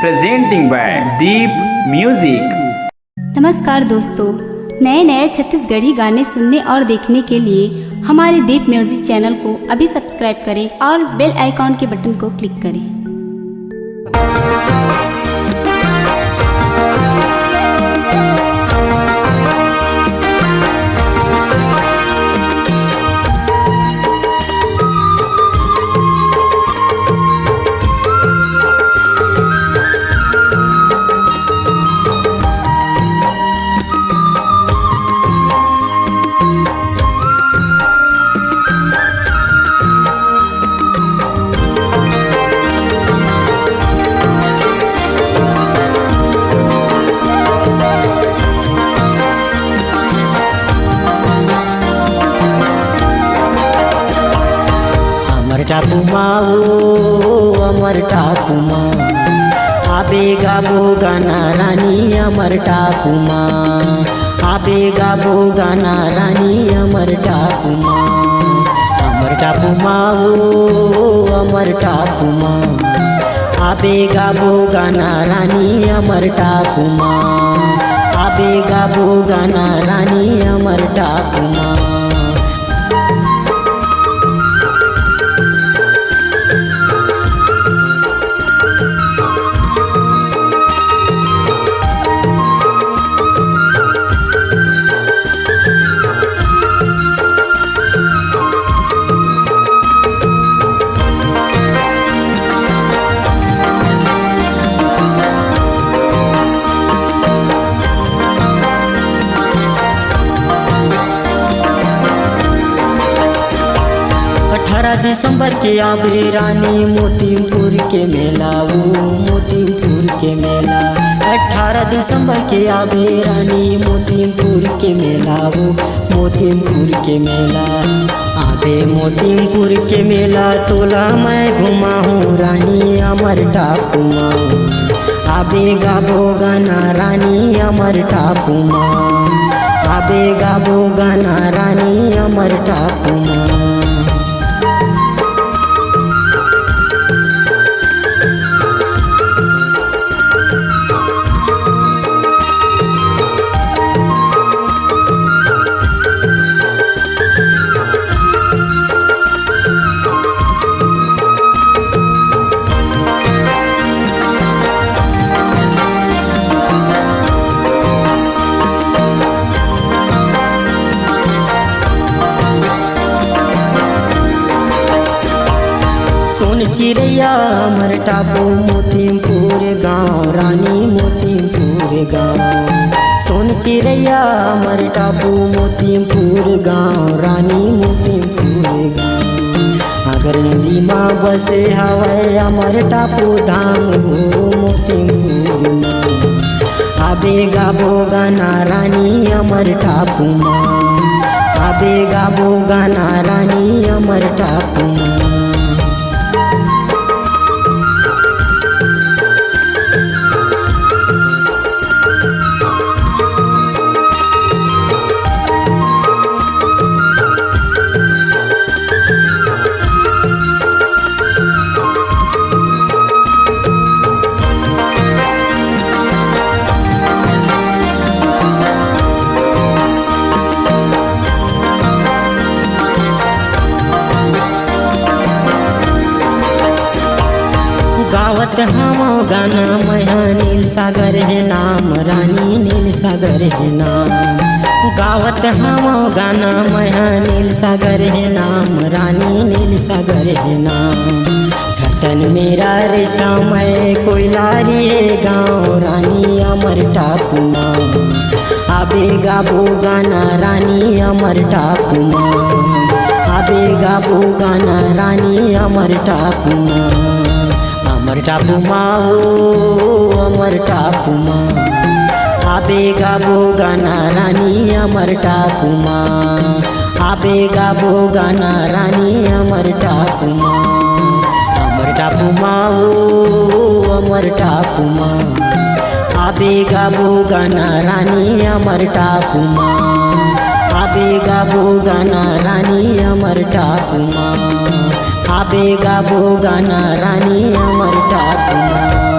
presenting by Deep Music। नमस्कार दोस्तों, नए नए छत्तीसगढ़ी गाने सुनने और देखने के लिए हमारे दीप म्यूजिक चैनल को अभी सब्सक्राइब करें और बेल आइकॉन के बटन को क्लिक करें। टापू अमर टापू आबे गाबो गाना रानी अमर टापू आबे गाबो गाना रानी अमर टापू अमर टापू अमर टापू आबे गाबो गाना रानी अमर टापू आबे गाबो गाना रानी अमर टापू। दिसंबर के आबे रानी मोतीपुर के मेला मोतीपुर के मेला 18 दिसंबर के आबे रानी मोतीपुर के मेला मोतीपुर के मेला आबे मोतीपुर के मेला तोला मैं घुमाऊँ रानी अमर टापू आबे गाबो गाना रानी अमर टापू आबे गाबो गाना रानी अमर टापू। सोन चिड़ैया अमर टापू मोतीपुर गाँव रानी मोतीपुर गाँव सोन चिड़ैया अमर टापू मोतीपुर गाँव रानी मोतीपुर गाँव अगर नदी माँ बसे हवाई अमर टापू धाम हो मोतीपुर आबे गाबो गाना रानी अमर टापू आबे गाबो गाना रानी अमर टापू। गावत हम गाना मैया नील सागर है नाम रानी नील सागर है नाम गावत हम गाना मैया नील सागर है नाम रानी नील सागर है नाम छटन मेरा रेता मैं कोयलारी गाँव रानी अमर टापू आबे गाबो गाना रानी अमर टापू आबे गाबो गाना रानी अमर टापू अमर टापू अमर टापू आबे गाबो गाना रानी अमर टापू आबे गाबो गाना रानी अमर टापू अमर टापू अमर टापू आबे गाबो गाना रानी अमर टापू आबे गाबो गाना रानी अमर टापू आबे गाबो गाना रानी अमर टापू।